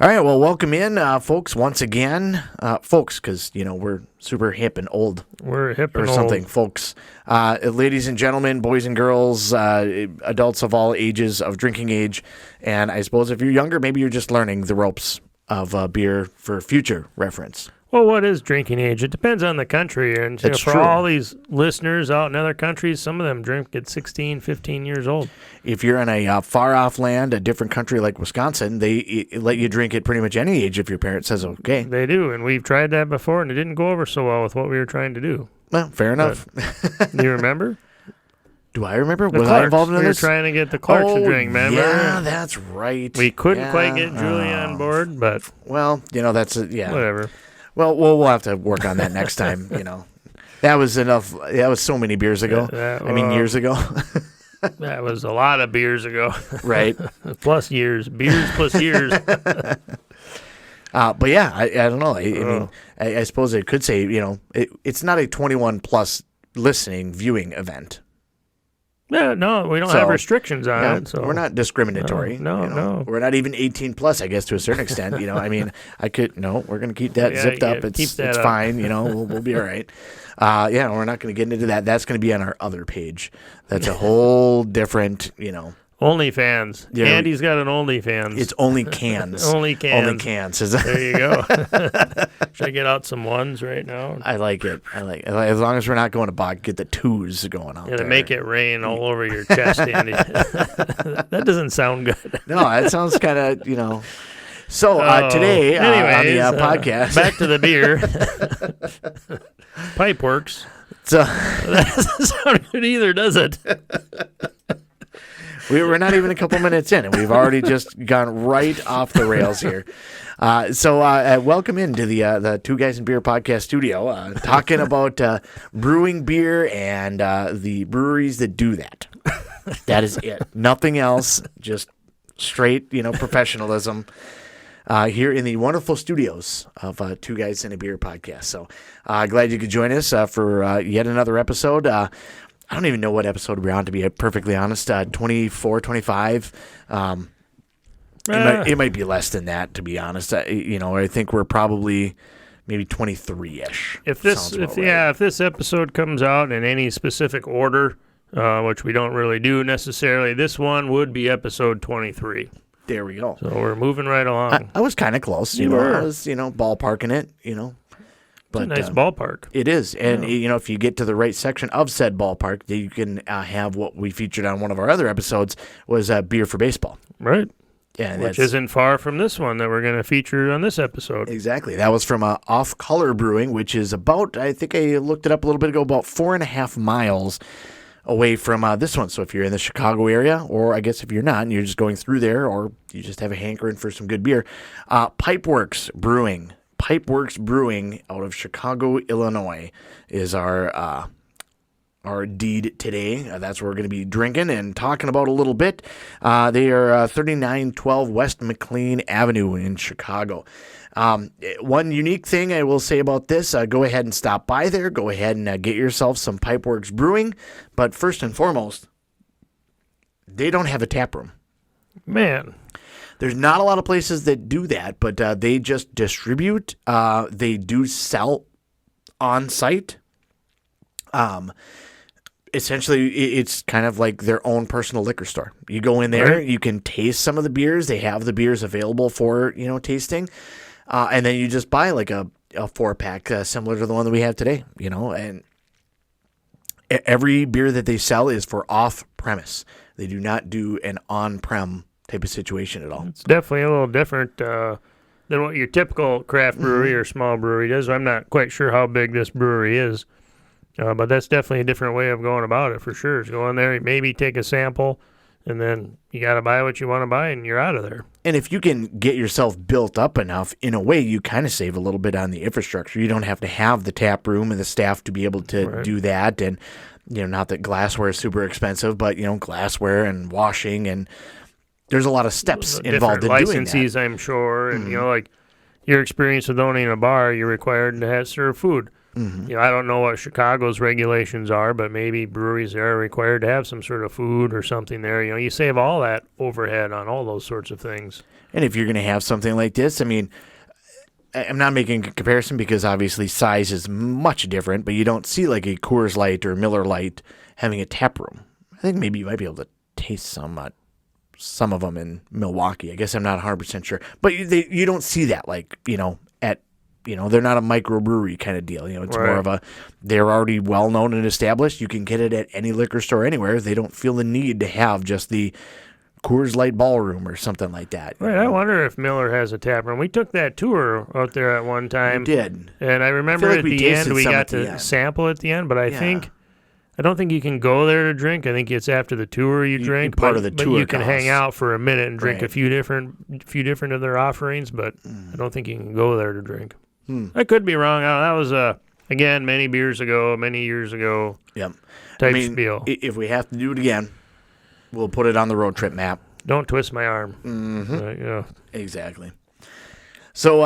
All right, well, welcome in, folks, once again. Folks, because, we're super hip and old. We're hip and or something, old. folks. Ladies and gentlemen, boys and girls, adults of all ages, of drinking age. And I suppose if you're younger, maybe you're just learning the ropes of beer for future reference. Well, what is drinking age? It depends on the country. And That's for true. all these listeners out in other countries, some of them drink at 16, 15 years old. If you're in a far-off land, a different country like Wisconsin, they let you drink at pretty much any age if your parent says okay. They do, and we've tried that before, and it didn't go over so well with what we were trying to do. Well, fair enough. Do you remember? Do I remember? The Was Clarks. I involved in We were this? trying to get the Clarks to drink, remember? Yeah, that's right. We couldn't quite get Julie on board, but well, that's yeah. whatever. Well, we'll have to work on that next time. That was enough. That was so many beers ago. Years ago. That was a lot of beers ago. Right. Plus years. Beers plus years. But yeah, I don't know. I suppose I could say, it's not a 21 plus listening, viewing event. Yeah, no, we don't have restrictions on it. So we're not discriminatory. No. We're not even 18 plus, I guess, to a certain extent. We're going to keep that zipped up. It's fine. We'll be all right. We're not going to get into that. That's going to be on our other page. That's a whole different, OnlyFans. Yeah, Andy's got an OnlyFans. It's only cans. Only cans. Only cans. There you go. Should I get out some ones right now? I like it. As long as we're not going to bog, get the twos going on. Yeah, to make it rain all over your chest, Andy. That doesn't sound good. No, that sounds kind of, So today on the podcast. Back to the beer. Pipeworks. So That doesn't sound good either, does it? we're not even a couple minutes in, and we've already just gone right off the rails here. So welcome into the Two Guys and Beer podcast studio, talking about brewing beer and the breweries that do that. That is it. Nothing else. Just straight, professionalism. Here in the wonderful studios of Two Guys and a Beer podcast. So glad you could join us for yet another episode. I don't even know what episode we're on, to be perfectly honest. 24, 25. It might be less than that, to be honest. I think we're probably maybe 23-ish. If this episode comes out in any specific order, which we don't really do necessarily, this one would be episode 23. There we go. So we're moving right along. I was kind of close. You were. I was, ballparking it, But, it's a nice ballpark. It is. And, if you get to the right section of said ballpark, then you can have what we featured on one of our other episodes was Beer for Baseball. Right. Yeah, which isn't far from this one that we're going to feature on this episode. Exactly. That was from Off Color Brewing, which is about, I think I looked it up a little bit ago, about 4.5 miles away from this one. So if you're in the Chicago area, or I guess if you're not and you're just going through there, or you just have a hankering for some good beer, Pipeworks Brewing out of Chicago, Illinois is our deed today. That's what we're going to be drinking and talking about a little bit. They are 3912 West McLean Avenue in Chicago. One unique thing I will say about this, go ahead and stop by there. Go ahead and get yourself some Pipeworks Brewing. But first and foremost, they don't have a tap room. Man. There's not a lot of places that do that, but they just distribute. They do sell on site. Essentially, it's kind of like their own personal liquor store. You go in there, You can taste some of the beers. They have the beers available for tasting, and then you just buy like a 4-pack similar to the one that we have today. And every beer that they sell is for off-premise. They do not do an on-prem type of situation at all. It's definitely a little different than what your typical craft brewery or small brewery does. I'm not quite sure how big this brewery is, but that's definitely a different way of going about it for sure. Is go in there, maybe take a sample, and then you got to buy what you want to buy, and you're out of there. And if you can get yourself built up enough, in a way, you kind of save a little bit on the infrastructure. You don't have to have the tap room and the staff to be able to do that. And, not that glassware is super expensive, but, glassware and washing, and there's a lot of steps involved in doing that. Licenses, I'm sure. And, like your experience with owning a bar, you're required to serve food. I don't know what Chicago's regulations are, but maybe breweries there are required to have some sort of food or something there. You save all that overhead on all those sorts of things. And if you're going to have something like this, I mean, I'm not making a comparison because obviously size is much different, but you don't see like a Coors Light or Miller Lite having a tap room. I think maybe you might be able to taste some of them in Milwaukee. I guess I'm not 100% sure. But you don't see that they're not a microbrewery kind of deal. It's more of they're already well known and established. You can get it at any liquor store anywhere. They don't feel the need to have just the Coors Light ballroom or something like that. Right. I wonder if Miller has a tap room. We took that tour out there at one time. We did. And I remember at the end we got to sample at the end, but I don't think you can go there to drink. I think it's after the tour you drink. Part of the tour. But you can hang out for a minute and drink a few different of their offerings, but I don't think you can go there to drink. I could be wrong. That was again many years ago. Yep. Type spiel. If we have to do it again, we'll put it on the road trip map. Don't twist my arm. Exactly. So,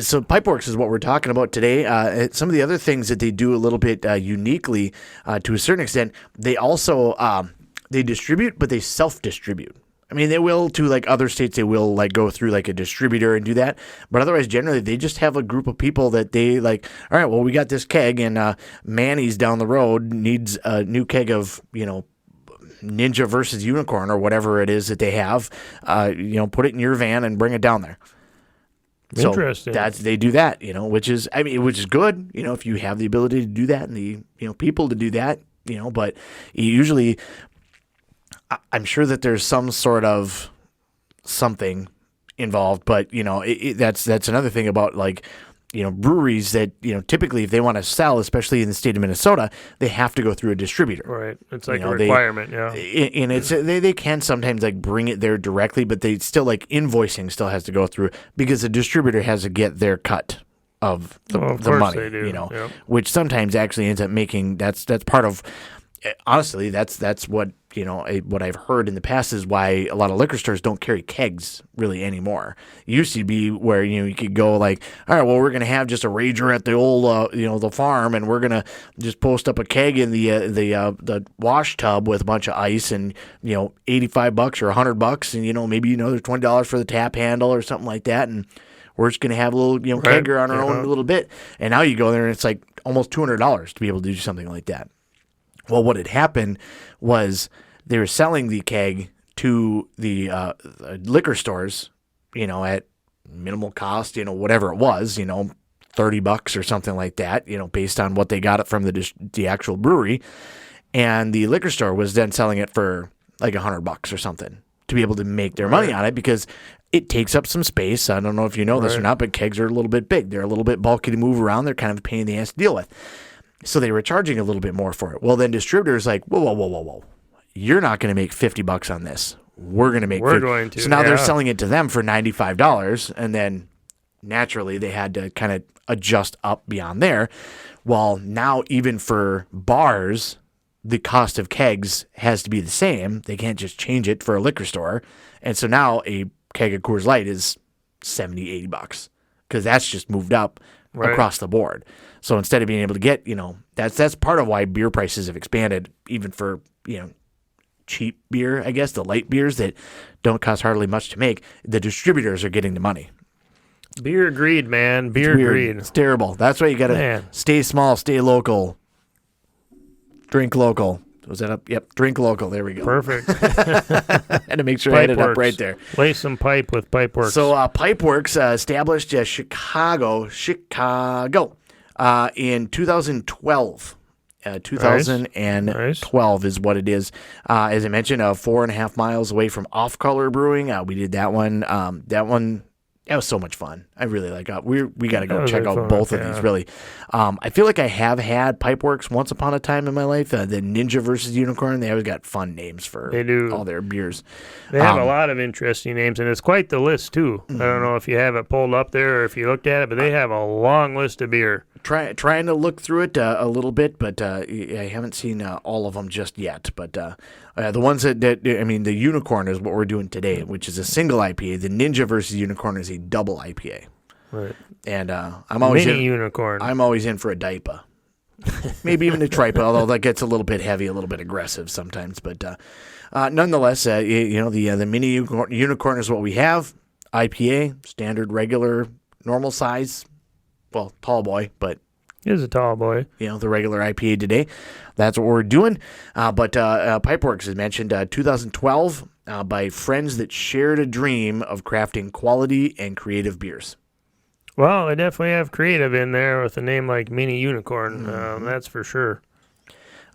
so Pipeworks is what we're talking about today. Some of the other things that they do a little bit uniquely, to a certain extent, they also they distribute, but they self-distribute. I mean, they will to like other states. They will like go through like a distributor and do that. But otherwise, generally, they just have a group of people that they like. All right, well, we got this keg, and Manny's down the road needs a new keg of Ninja versus Unicorn or whatever it is that they have. Put it in your van and bring it down there. Interesting. So they do that, which is good, if you have the ability to do that and the people to do that, but usually I'm sure that there's some sort of something involved, but that's another thing about like breweries that typically if they want to sell, especially in the state of Minnesota, they have to go through a distributor. Right, it's like a requirement. And it's they can sometimes like bring it there directly, but they still like invoicing still has to go through because the distributor has to get their cut of the money. They do. Which sometimes actually ends up making that's part of. Honestly, that's what what I've heard in the past is why a lot of liquor stores don't carry kegs really anymore. It used to be where you could go like, all right, well, we're gonna have just a rager at the old the farm, and we're gonna just post up a keg in the wash tub with a bunch of ice and $85 or $100, and maybe there's $20 for the tap handle or something like that, and we're just gonna have a little kegger on our own a little bit. And now you go there and it's like almost $200 to be able to do something like that. Well, what had happened was they were selling the keg to the liquor stores, at minimal cost, whatever it was, $30 or something like that, based on what they got it from the actual brewery. And the liquor store was then selling it for like $100 or something to be able to make their money on it because it takes up some space. I don't know if you know this or not, but kegs are a little bit big. They're a little bit bulky to move around. They're kind of a pain in the ass to deal with. So they were charging a little bit more for it. Well, then distributors like, whoa. You're not going to make $50 on this. We're going to make $50. So now they're selling it to them for $95. And then naturally they had to kind of adjust up beyond there. Well, now even for bars, the cost of kegs has to be the same. They can't just change it for a liquor store. And so now a keg of Coors Light is $70, $80 because that's just moved up across the board. So instead of being able to get, that's part of why beer prices have expanded, even for, cheap beer, I guess, the light beers that don't cost hardly much to make. The distributors are getting the money. Beer greed, man. Beer greed. It's terrible. That's why you got to stay small, stay local, drink local. Was that up? Yep, drink local. There we go. Perfect. Had to make sure I had it up right there. Lay some pipe with Pipeworks. So Pipeworks established Chicago, in 2012. 2012 is what it is. As I mentioned, 4.5 miles away from Off Color Brewing. We did that one. That was so much fun. I really like it. We got to go check out both of these, really. I feel like I have had Pipeworks once upon a time in my life. The Ninja versus Unicorn, they always got fun names for all their beers. They have a lot of interesting names, and it's quite the list, too. I don't know if you have it pulled up there or if you looked at it, but they have a long list of beer. Trying to look through it a little bit, but I haven't seen all of them just yet. But the ones the Unicorn is what we're doing today, which is a single IPA. The Ninja versus Unicorn is a double IPA. Right. And I'm always Mini unicorn. I'm always in for a diaper. Maybe even a tripa, although that gets a little bit heavy, a little bit aggressive sometimes. But nonetheless, the mini unicorn is what we have. IPA, standard, regular, normal size. Well, tall boy, but He is a tall boy. the regular IPA today. That's what we're doing. But Pipeworks is mentioned 2012 by friends that shared a dream of crafting quality and creative beers. Well, they definitely have creative in there with a name like Mini Unicorn. That's for sure.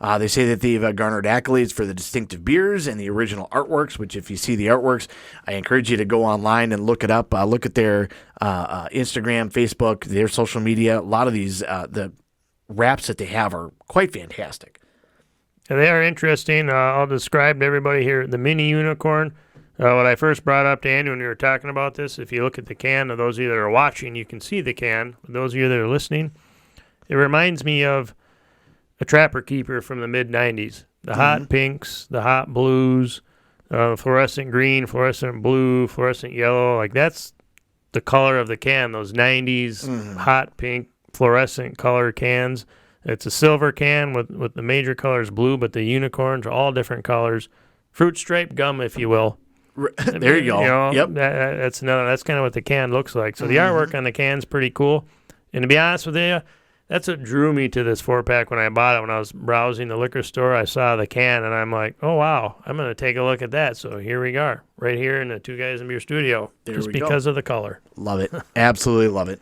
They say that they've garnered accolades for the distinctive beers and the original artworks, which if you see the artworks, I encourage you to go online and look it up. Look at their Instagram, Facebook, their social media. A lot of these, the wraps that they have are quite fantastic. And they are interesting. I'll describe to everybody here the Mini Unicorn. What I first brought up to Andy when we were talking about this, if you look at the can, of those of you that are watching, you can see the can. For those of you that are listening, it reminds me of a Trapper Keeper from the mid-'90s. The hot pinks, the hot blues, fluorescent green, fluorescent blue, fluorescent yellow. Like that's the color of the can, those 90s hot pink fluorescent color cans. It's a silver can with the major colors blue, but the unicorns are all different colors. Fruit stripe gum, if you will. There you go. Yep. That's kind of what the can looks like. So the artwork on the can's pretty cool. And to be honest with you, that's what drew me to this 4-pack when I bought it. When I was browsing the liquor store, I saw the can, and I'm like, oh, wow, I'm going to take a look at that. So here we are, right here in the Two Guys in Beer studio, just because of the color. Love it. Absolutely love it.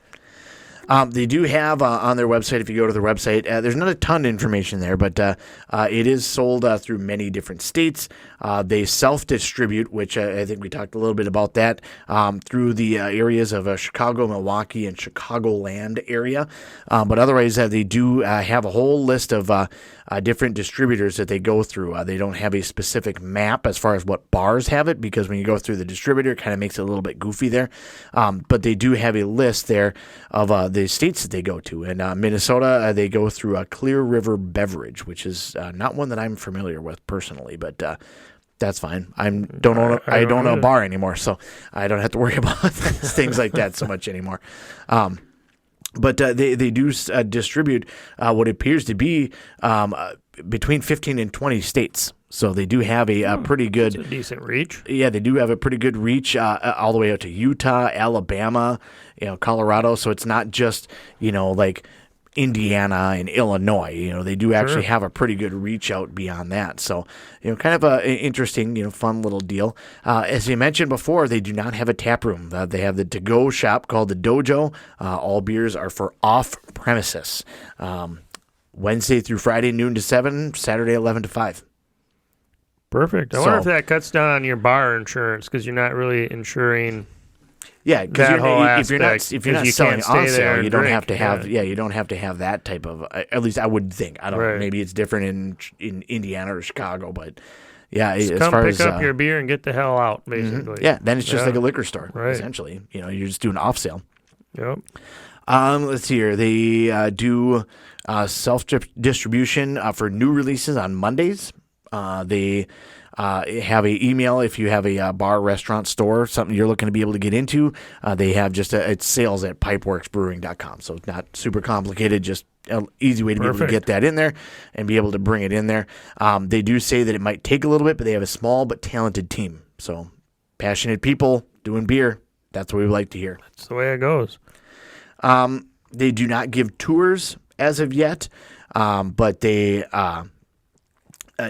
They do have on their website, if you go to their website, there's not a ton of information there, but it is sold through many different states. They self-distribute, which I think we talked a little bit about that, through the areas of Chicago, Milwaukee, and Chicagoland area. But otherwise, they do have a whole list of different distributors that they go through. They don't have a specific map as far as what bars have it, because when you go through the distributor, it kind of makes it a little bit goofy there. But they do have a list there of the states that they go to. In Minnesota, they go through a Clear River Beverage, which is not one that I'm familiar with personally, but that's fine. I don't own a bar anymore, so I don't have to worry about things like that so much anymore. But they do distribute what appears to be between 15 and 20 states. So they do have a pretty good... That's a decent reach. Yeah, they do have a pretty good reach all the way out to Utah, Alabama, Colorado. So it's not just, like Indiana and Illinois. They do actually have a pretty good reach out beyond that. So, kind of a interesting, fun little deal. As you mentioned before, they do not have a tap room. They have the to-go shop called the Dojo. All beers are for off-premises. Wednesday through Friday, noon to 7, Saturday, 11 to 5. Perfect. I wonder if that cuts down on your bar insurance, because you're not really insuring... Yeah, because if you're not selling on sale, you don't have to have you don't have to have that type of. At least I would think. I don't know. Maybe it's different in Indiana or Chicago, but yeah, just come pick up your beer and get the hell out, basically. Yeah, then it's just like a liquor store, essentially. You're just doing off sale. Yep. Let's see here. They do self distribution for new releases on Mondays. They have an email if you have a bar, restaurant, store, something you're looking to be able to get into. They have just it's sales at pipeworksbrewing.com. So it's not super complicated, just an easy way to be able to get that in there and be able to bring it in there. They do say that it might take a little bit, but they have a small but talented team. So passionate people doing beer. That's what we like to hear. That's the way it goes. They do not give tours as of yet, but they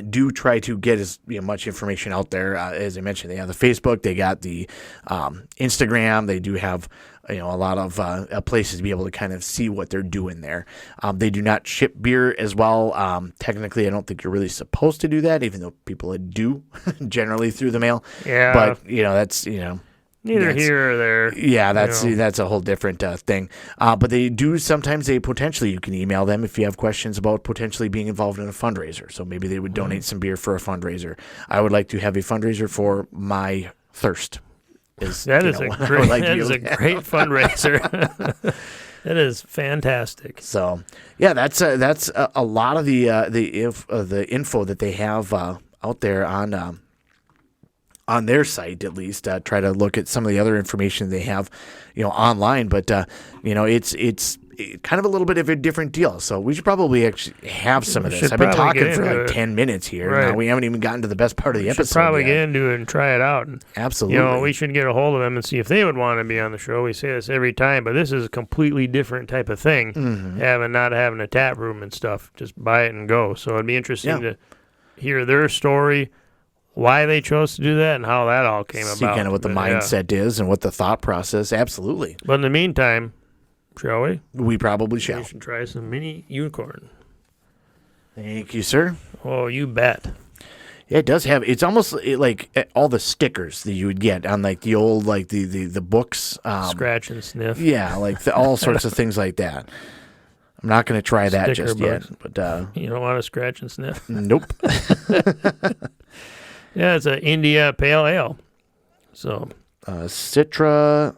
do try to get as much information out there. As I mentioned, they have the Facebook, they got the Instagram. They do have a lot of places to be able to kind of see what they're doing there. They do not ship beer as well. Technically, I don't think you're really supposed to do that, even though people do generally through the mail. Yeah, but that's neither here or there. Yeah, that's a whole different thing. But they do sometimes. You can email them if you have questions about potentially being involved in a fundraiser. So maybe they would donate some beer for a fundraiser. I would like to have a fundraiser for my thirst. That is a great fundraiser. That is fantastic. So yeah, that's a lot of the info that they have out there on on their site at least. Try to look at some of the other information they have, online. But it's kind of a little bit of a different deal. So we should probably actually have some of this. I've been talking for like 10 minutes here. Right. Now we haven't even gotten to the best part of the episode. Should probably yet. get into it and try it out. And, Absolutely. we should get a hold of them and see if they would want to be on the show. We say this every time, but this is a completely different type of thing. Not having a tap room and stuff. Just buy it and go. So it'd be interesting to hear their story, why they chose to do that, and how that all came about. See kind of what the mindset is and what the thought process. Absolutely. But in the meantime, shall we? We probably shall. We should try some mini unicorn. Thank you, sir. Oh, you bet. Yeah, it does have. It's almost like all the stickers that you would get on like the old the books. Scratch and sniff. Yeah, like all sorts of things like that. I'm not going to try that Sticker just books. yet. But you don't want to scratch and sniff? Nope. Yeah, it's an India Pale Ale. So Citra,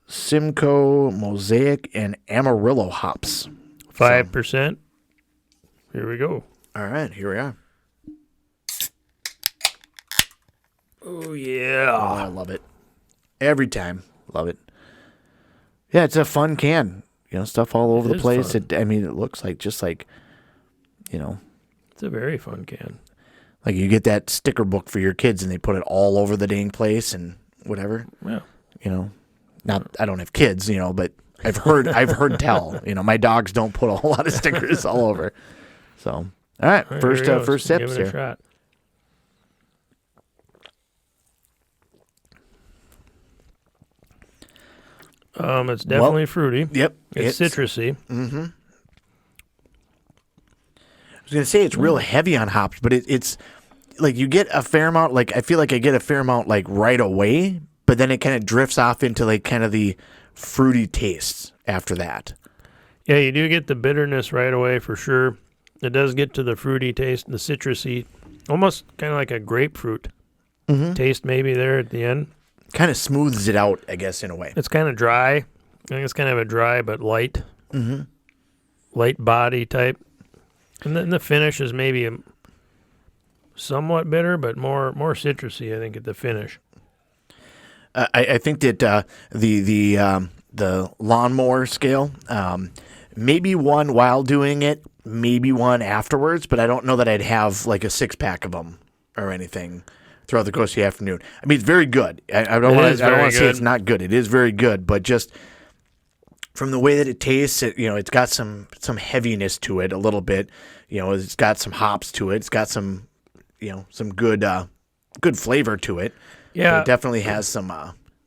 Simcoe, Mosaic, and Amarillo hops. 5%. Here we go. All right, here we are. Oh, yeah. Oh, I love it. Every time. Love it. Yeah, it's a fun can. Stuff all over the place. It looks like just like, It's a very fun can. Like you get that sticker book for your kids and they put it all over the dang place and whatever. Yeah. Not I don't have kids, but I've heard tell. My dogs don't put a whole lot of stickers all over. So, all right, first sips Give it here. a shot. It's definitely fruity. Yep. It's citrusy. Mm-hmm. I was going to say it's real heavy on hops, but it's like you get a fair amount, like I feel like I get a fair amount like right away, but then it kind of drifts off into like kind of the fruity tastes after that. Yeah, you do get the bitterness right away for sure. It does get to the fruity taste, the citrusy, almost kind of like a grapefruit taste maybe there at the end. Kind of smooths it out, I guess, in a way. It's kind of dry. I think it's kind of a dry but light, light body type. And then the finish is maybe somewhat bitter, but more citrusy, I think, at the finish. I think that the lawnmower scale, maybe one while doing it, maybe one afterwards, but I don't know that I'd have like a 6-pack of them or anything throughout the course of the afternoon. I mean, it's very good. I don't want to say it's not good. It is very good, but just from the way that it tastes, it's got some heaviness to it a little bit. It's got some hops to it. It's got some good flavor to it. Yeah, but it definitely has some.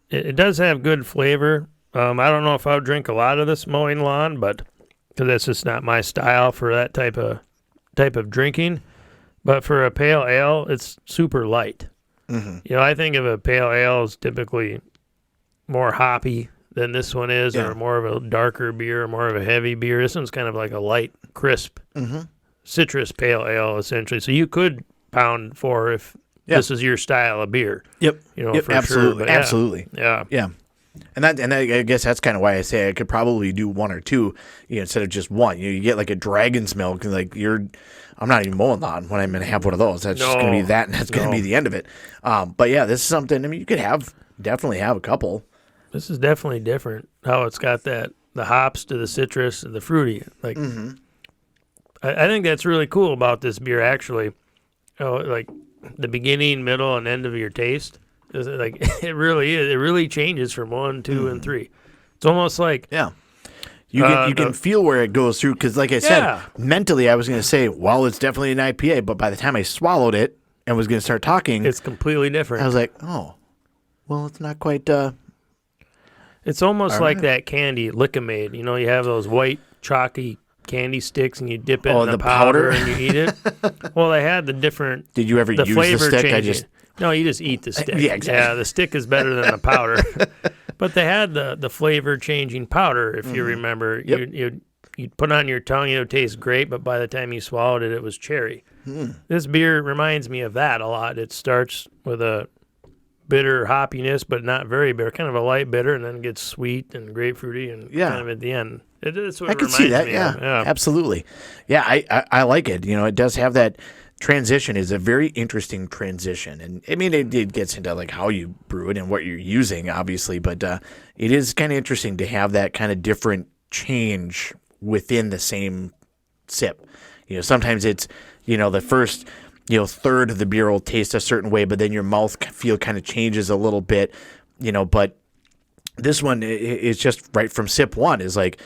It does have good flavor. I don't know if I would drink a lot of this mowing lawn, but because that's just not my style for that type of drinking. But for a pale ale, it's super light. Mm-hmm. I think of a pale ale as typically more hoppy than this one is, or more of a darker beer, or more of a heavy beer. This one's kind of like a light, crisp, citrus pale ale, essentially. So you could pound for if this is your style of beer. Yep. For absolutely, sure. absolutely. Yeah. And I guess that's kind of why I say I could probably do one or two, instead of just one. You get like a dragon's milk, and like I'm not even mowing lawn when I'm going to have one of those. That's just going to be that, and that's going to be the end of it. But yeah, this is something. I mean, you could definitely have a couple. This is definitely different. How it's got the hops to the citrus and the fruity. Like, I think that's really cool about this beer. Actually, like the beginning, middle, and end of your taste. Like it really is. It really changes from 1, 2, and 3. It's almost like you can feel where it goes through, because like I said, mentally I was going to say, well, it's definitely an IPA, but by the time I swallowed it and was going to start talking, it's completely different. I was like, oh, well, it's not quite. It's almost like that candy Lick-O-Made. You have those white chalky candy sticks, and you dip it in the powder and you eat it. Well, they had the different. Did you ever use the stick? No, you just eat the stick. Yeah, exactly. Yeah, the stick is better than the powder. But they had the flavor changing powder, if you remember. Yep. You'd put it on your tongue, it would taste great, but by the time you swallowed it, it was cherry. This beer reminds me of that a lot. It starts with a bitter hoppiness, but not very bitter. Kind of a light bitter, and then gets sweet and grapefruity, and kind of at the end. That's what I it can reminds see that. me Yeah, of. Yeah, absolutely. Yeah, I like it. It does have that transition. Is a very interesting transition, and I mean it gets into like how you brew it and what you're using, obviously, but it is kind of interesting to have that kind of different change within the same sip. Sometimes it's the first third of the beer will taste a certain way, but then your mouth feel kind of changes a little bit, but this one is just right from sip one is like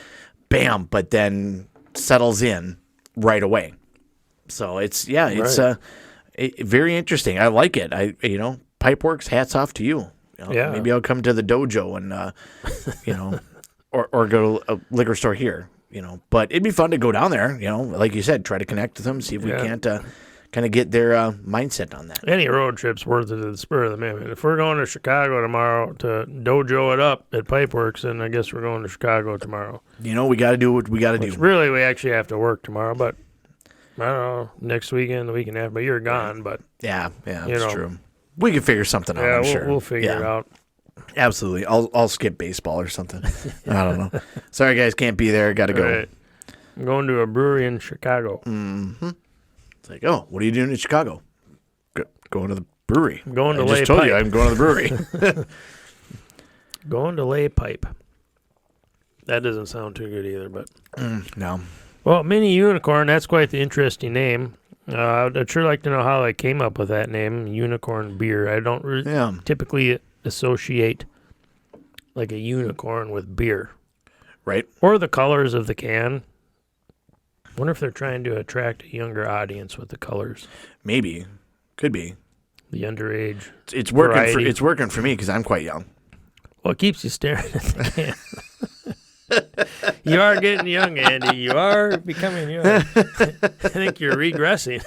bam, but then settles in right away. So it's very interesting. I like it. Pipeworks, hats off to you. Yeah. Maybe I'll come to the dojo and or go to a liquor store here. But it'd be fun to go down there. Like you said, try to connect with them, see if we can't kind of get their mindset on that. Any road trip's worth it at the spur of the moment. If we're going to Chicago tomorrow to dojo it up at Pipeworks, then I guess we're going to Chicago tomorrow. We got to do what we got to do. Really, we actually have to work tomorrow, but I don't know, next weekend, the weekend after. But you're gone, but yeah, that's true. We can figure something out. I'm sure we'll figure it out. Absolutely. I'll skip baseball or something. I don't know. Sorry, guys, can't be there. Got to go. Right. I'm going to a brewery in Chicago. Mm-hmm. It's like, oh, what are you doing in Chicago? Going to the brewery. I'm going to I lay just told pipe. you I'm going to the brewery. Going to lay pipe. That doesn't sound too good either, but no. Well, Mini Unicorn, that's quite the interesting name. I'd sure like to know how they came up with that name, Unicorn Beer. I don't typically associate like a unicorn with beer. Right. Or the colors of the can. I wonder if they're trying to attract a younger audience with the colors. Maybe. Could be. The underage. It's working it's working for me because I'm quite young. Well, it keeps you staring at the can. You are getting young, Andy. You are becoming young. I think you're regressing.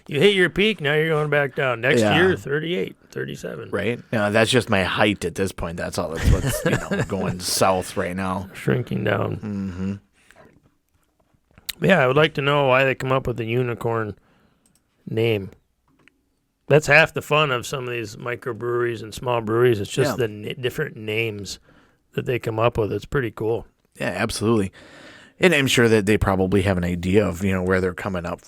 You hit your peak, now you're going back down. Next year, 38, 37. Right? That's just my height at this point. That's all. That's what's going south right now. Shrinking down. Mm-hmm. Yeah, I would like to know why they come up with the unicorn name. That's half the fun of some of these microbreweries and small breweries. It's just the different names that they come up with. It's pretty cool. Yeah, absolutely. And I'm sure that they probably have an idea of, where they're coming up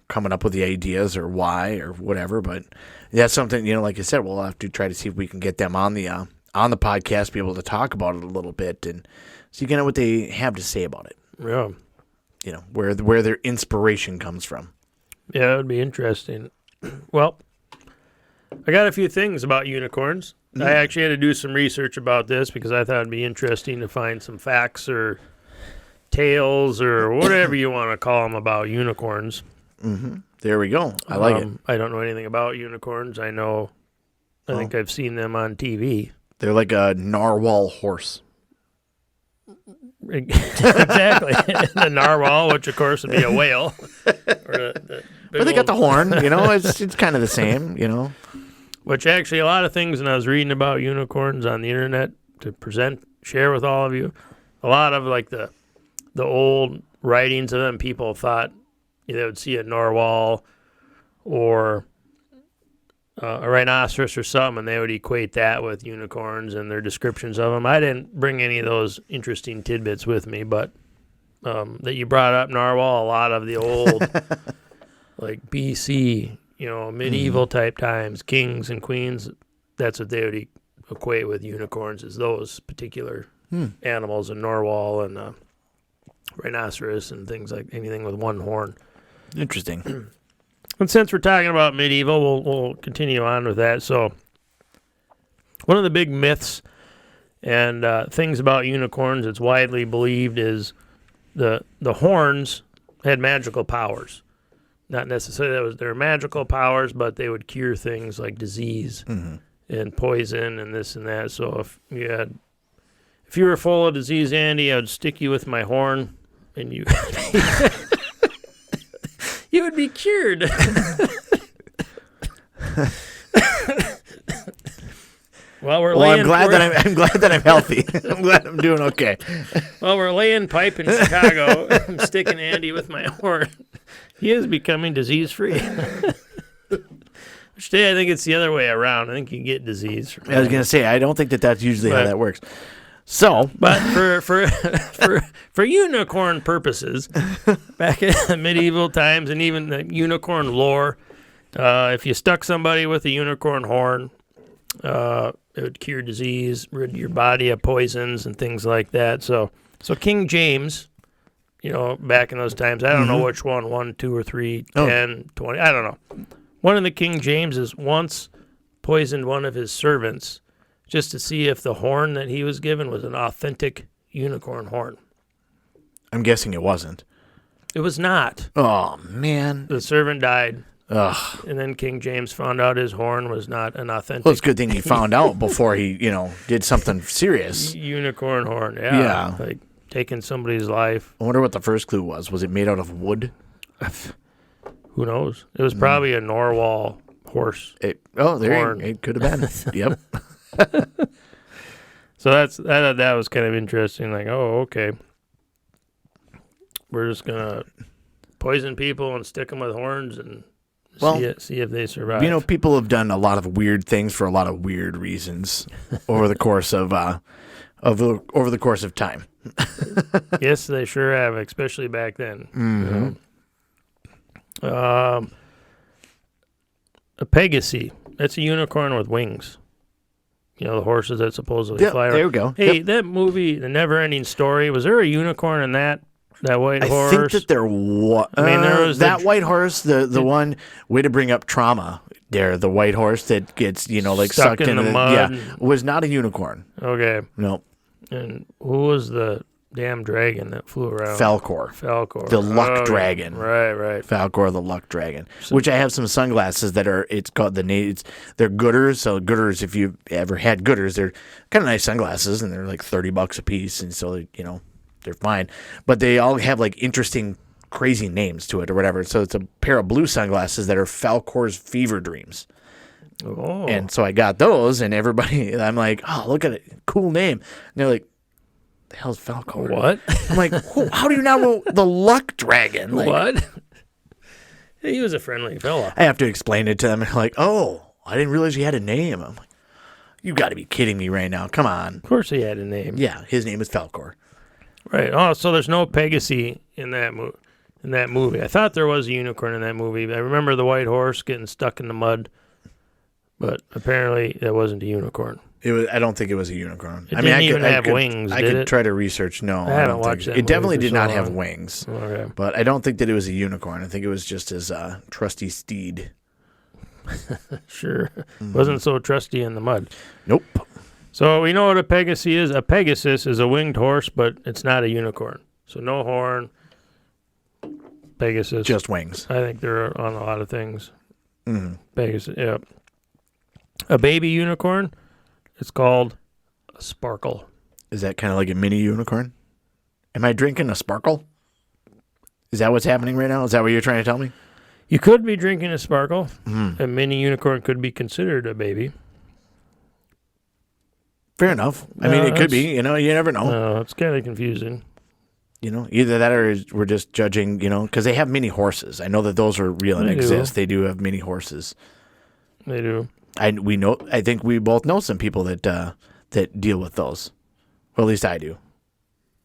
coming up with the ideas or why or whatever. But that's something, like I said, we'll have to try to see if we can get them on the podcast, be able to talk about it a little bit and see kind of what they have to say about it. Yeah. Where their inspiration comes from. Yeah, it would be interesting. Well, I got a few things about unicorns. I actually had to do some research about this because I thought it'd be interesting to find some facts or tales or whatever you want to call them about unicorns. Mm-hmm. There we go. I like it. I don't know anything about unicorns. I think I've seen them on TV. They're like a narwhal horse. Exactly. The narwhal, which of course would be a whale. But they got the horn, it's kind of the same, Which actually a lot of things, and I was reading about unicorns on the internet to share with all of you, a lot of like the old writings of them, people thought they would see a narwhal or a rhinoceros or something, and they would equate that with unicorns and their descriptions of them. I didn't bring any of those interesting tidbits with me, but that you brought up narwhal, a lot of the old, like BC, medieval type times, kings and queens, that's what they would equate with unicorns, is those particular animals, and narwhal and rhinoceros and things like anything with one horn. Interesting. And since we're talking about medieval, we'll continue on with that. So one of the big myths and things about unicorns that's widely believed is the horns had magical powers. Not necessarily that was their magical powers, but they would cure things like disease and poison and this and that. So if you were full of disease, Andy, I would stick you with my horn, and you you would be cured. I'm glad that I'm healthy. I'm glad I'm doing okay. Well, we're laying pipe in Chicago. I'm sticking Andy with my horn. He is becoming disease-free. I Today, I think it's the other way around. I think you get disease. I was going to say, I don't think that's usually how that works. So, but for unicorn purposes, back in medieval times and even the unicorn lore, if you stuck somebody with a unicorn horn, it would cure disease, rid your body of poisons and things like that. So King James, back in those times, I don't know which one, 1, 2, or 3, 10, 20, I don't know. One of the King Jameses once poisoned one of his servants just to see if the horn that he was given was an authentic unicorn horn. I'm guessing it wasn't. It was not. Oh, man. The servant died. Ugh. And then King James found out his horn was not an authentic. Well, it's a good thing he found out before he, did something serious. Unicorn horn, yeah. Like taking somebody's life. I wonder what the first clue was. Was it made out of wood? Who knows? It was probably a Norwal horse. It could have been. Yep. So that was kind of interesting. Like, oh, okay. We're just gonna poison people and stick them with horns and see if they survive. People have done a lot of weird things for a lot of weird reasons over the course of time. Yes, they sure have, especially back then. Mm-hmm. A Pegasus. That's a unicorn with wings. The horses that supposedly fly around. There we go. Hey, that movie, The Never-Ending Story, was there a unicorn in that white horse? I think that there was. There was that white horse, the one, way to bring up trauma there, the white horse that gets, sucked in the mud. Yeah, was not a unicorn. Okay. No. And who was the damn dragon that flew around? Falcor. The luck dragon. Right. Falcor, the luck dragon. Which I have some sunglasses that are, it's called they're Gooders. So Gooders, if you've ever had Gooders, they're kind of nice sunglasses and they're like $30 a piece. And so, they're fine. But they all have like interesting, crazy names to it or whatever. So it's a pair of blue sunglasses that are Falcor's Fever Dreams. Oh. And so I got those and everybody, I'm like, oh, look at it. Cool name. And they're like, the hell's Falcor? What? I'm like, how do you now know the luck dragon? Like, what? He was a friendly fella. I have to explain it to them. They're like, oh, I didn't realize he had a name. I'm like, you got to be kidding me right now. Come on. Of course he had a name. Yeah, his name is Falcor. Right. Oh, so there's no Pegasus in that movie. I thought there was a unicorn in that movie. I remember the white horse getting stuck in the mud, but apparently that wasn't a unicorn. I don't think it was a unicorn. It didn't even have wings, I did could it? try to research. No, I haven't watched that. It definitely movie did not so have long. wings. Okay. But I don't think that it was a unicorn. I think it was just his trusty steed. Sure. Wasn't so trusty in the mud. Nope. So we know what a Pegasus is. A Pegasus is a winged horse, but it's not a unicorn. So no horn. Pegasus. Just wings. I think they're on a lot of things. Mm-hmm. Pegasus, yeah. A baby unicorn, it's called a sparkle. Is that kind of like a mini unicorn? Am I drinking a sparkle? Is that what's happening right now? Is that what you're trying to tell me? You could be drinking a sparkle. Mm. A mini unicorn could be considered a baby. Fair enough. I mean, it could be. You never know. It's kind of confusing. Either that or we're just judging, because they have mini horses. I know that those are real and exist. They do have mini horses. They do. I think we both know some people that deal with those. Well, at least I do.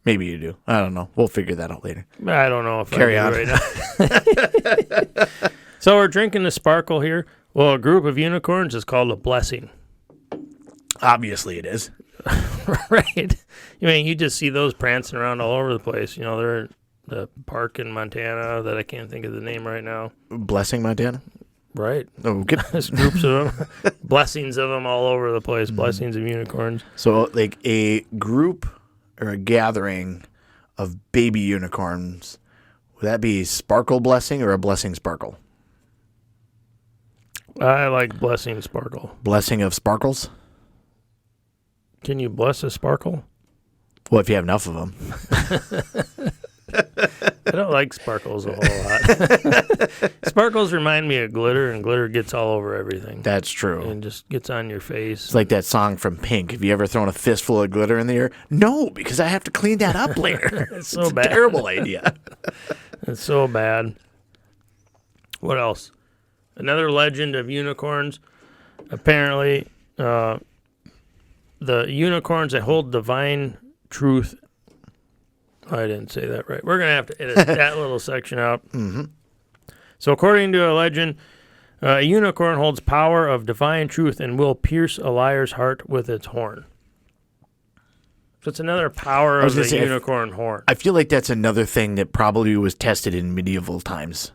Maybe you do. I don't know. We'll figure that out later. I don't know if Carry I on. right now. So we're drinking the sparkle here. Well, a group of unicorns is called a blessing. Obviously, it is. Right. You just see those prancing around all over the place. They're in the park in Montana that I can't think of the name right now. Blessing, Montana? Right. Oh, good. There's groups of them. Blessings of them all over the place. Blessings of unicorns. So, like a group or a gathering of baby unicorns, would that be sparkle blessing or a blessing sparkle? I like blessing sparkle. Blessing of sparkles? Can you bless a sparkle? Well, if you have enough of them. I don't like sparkles a whole lot. Sparkles remind me of glitter, and glitter gets all over everything. That's true. And just gets on your face. It's like that song from Pink. Have you ever thrown a fistful of glitter in the air? No, because I have to clean that up later. It's so bad. A terrible idea. It's so bad. What else? Another legend of unicorns. Apparently, the unicorns that hold divine truth. I didn't say that right. We're going to have to edit that little section out. Mm-hmm. So according to a legend, a unicorn holds power of divine truth and will pierce a liar's heart with its horn. So it's another power of the unicorn horn. I feel like that's another thing that probably was tested in medieval times.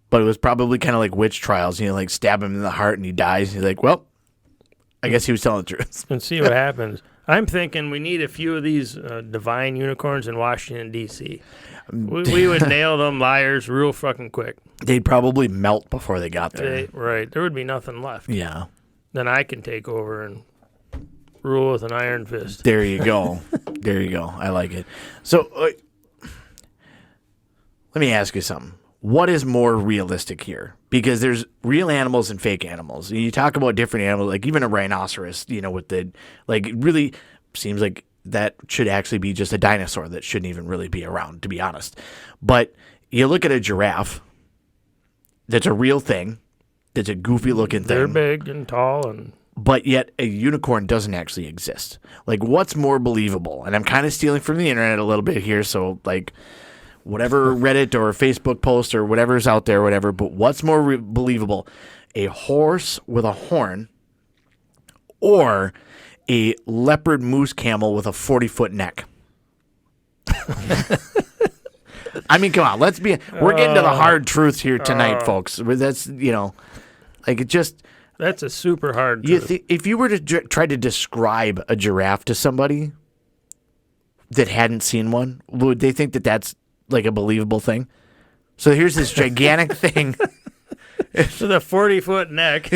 But it was probably kind of like witch trials. Like stab him in the heart and he dies. You're like, well, I guess he was telling the truth. And see what happens. I'm thinking we need a few of these divine unicorns in Washington, D.C. We would nail them liars real fucking quick. They'd probably melt before they got there. Right. There would be nothing left. Yeah. Then I can take over and rule with an iron fist. There you go. There you go. I like it. So let me ask you something. What is more realistic here? Because there's real animals and fake animals. You talk about different animals, like even a rhinoceros, with the, like, it really seems like that should actually be just a dinosaur that shouldn't even really be around, to be honest. But you look at a giraffe, that's a real thing, that's a goofy looking thing. They're big and tall, but yet a unicorn doesn't actually exist. Like, what's more believable? And I'm kind of stealing from the internet a little bit here, so, like, whatever Reddit or Facebook post or whatever's out there, whatever, but what's more believable? A horse with a horn or a leopard moose camel with a 40-foot neck? I mean, come on, we're getting to the hard truths here tonight, folks. That's, like, it just... That's a super hard truth. If you were to try to describe a giraffe to somebody that hadn't seen one, would they think that that's like a believable thing? So here's this gigantic thing. With a 40-foot neck.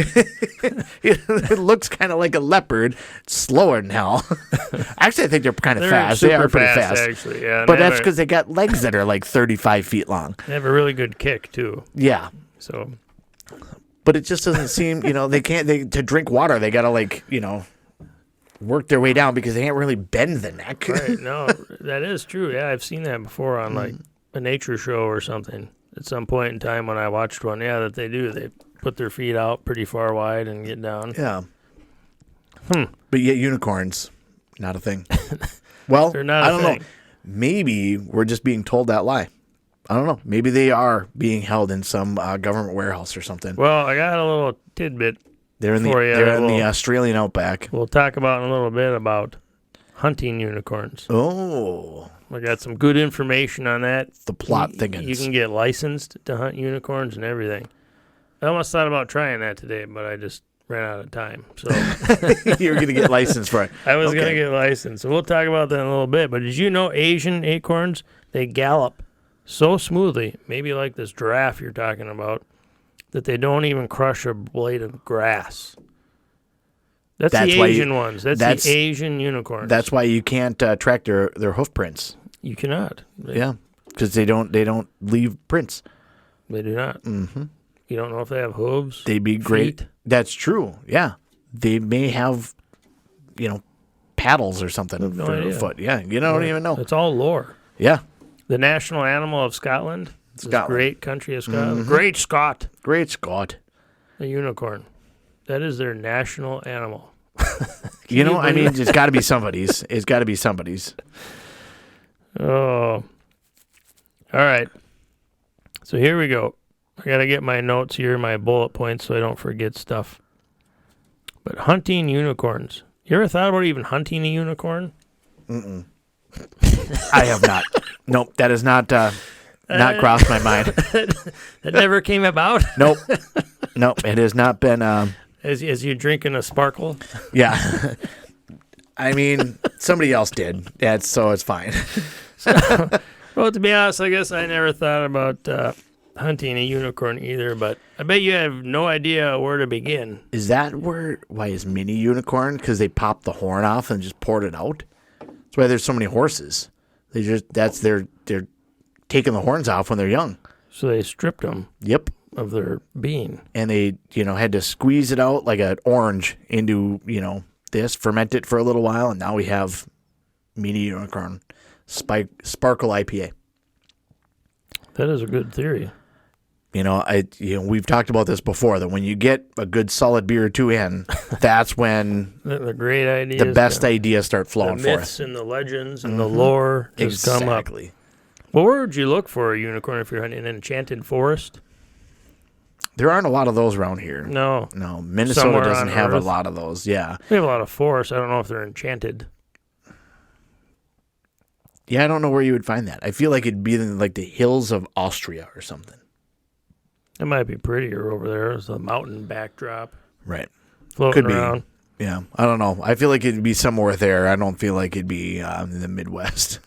It looks kind of like a leopard. It's slower than hell. Actually, I think they're kind of fast. They are pretty fast. Actually, yeah. But that's because they got legs that are like 35 feet long. They have a really good kick, too. Yeah. So... But it just doesn't seem, to drink water, they got to, work their way down because they can't really bend the neck. Right, no, that is true. Yeah, I've seen that before on, like, a nature show or something. At some point in time when I watched one, yeah, that they do. They put their feet out pretty far wide and get down. Yeah. But yet unicorns, not a thing. Well, they're not I don't know. Maybe we're just being told that lie. I don't know. Maybe they are being held in some government warehouse or something. Well, I got a little tidbit for you. They're in the Australian outback. We'll talk about in a little bit about hunting unicorns. Oh. I got some good information on that. The plot thickens. You can get licensed to hunt unicorns and everything. I almost thought about trying that today, but I just ran out of time. So you were going to get licensed for it. I was going to get licensed. So we'll talk about that in a little bit. But did you know Asian acorns, they gallop so smoothly, maybe like this giraffe you're talking about, that they don't even crush a blade of grass. That's the Asian ones. That's the Asian unicorns. That's why you can't track their hoof prints. You cannot. Yeah, because they don't leave prints. They do not. Mm-hmm. You don't know if they have hooves. They'd be great. Feet. That's true. Yeah, they may have, paddles or something for a foot. Yeah, you don't even know. It's all lore. Yeah. The national animal of Scotland. This great country of Scotland. Mm-hmm. Great Scott. Great Scott. A unicorn. That is their national animal. I mean, it's got to be somebody's. It's got to be somebody's. Oh. All right. So here we go. I got to get my notes here, my bullet points, so I don't forget stuff. But hunting unicorns. You ever thought about even hunting a unicorn? Mm-mm. I have not. Nope, that has not crossed my mind. That never came about? Nope, it has not been. As you drinking a sparkle? Yeah. I mean, somebody else did. So it's fine. Well, to be honest, I guess I never thought about hunting a unicorn either, but I bet you have no idea where to begin. Is that why is mini unicorn? Because they popped the horn off and just poured it out? That's why there's so many horses. They're taking the horns off when they're young. So they stripped them. Yep. Of their being. And they, had to squeeze it out like an orange into, this, ferment it for a little while, and now we have mini unicorn sparkle IPA. That is a good theory. We've talked about this before, that when you get a good solid beer or two in, that's when the great ideas, the best ideas start flowing the forth. myths and the legends and the lore just come up. Exactly. Well, where would you look for a unicorn if you're hunting an enchanted forest? There aren't a lot of those around here. No. Minnesota Somewhere doesn't on have Earth. a lot of those. Yeah. We have a lot of forests. I don't know if they're enchanted. Yeah, I don't know where you would find that. I feel like it'd be in like the hills of Austria or something. It might be prettier over there. It's a mountain backdrop. Right. Floating Could be. around. Yeah. I don't know. I feel like it'd be somewhere there. I don't feel like it'd be in the Midwest.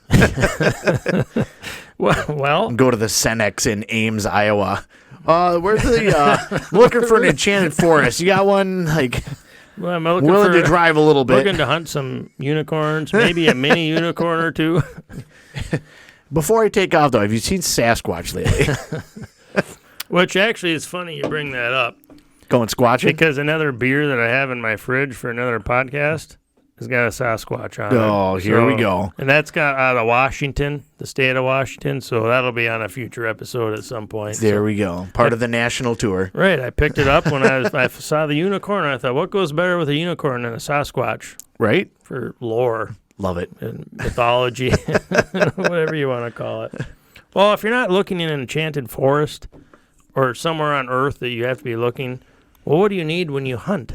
Well, Go to the Senex in Ames, Iowa. Where's the looking for an enchanted forest? You got one? Like, well, I'm looking willing to drive a little bit. looking to hunt some unicorns, maybe a mini unicorn or two. Before I take off, though, have you seen Sasquatch lately? Which actually is funny you bring that up. Going squatching? Because another beer that I have in my fridge for another podcast has got a Sasquatch on it. Oh, here we go. And that's got out of Washington, the state of Washington, so that'll be on a future episode at some point. There we go. Part of the national tour. Right. I picked it up when I saw the unicorn, and I thought, what goes better with a unicorn than a Sasquatch? Right? For lore Love it. and mythology, whatever you want to call it. Well, if you're not looking in an enchanted forest or somewhere on Earth that you have to be looking, well, what do you need when you hunt?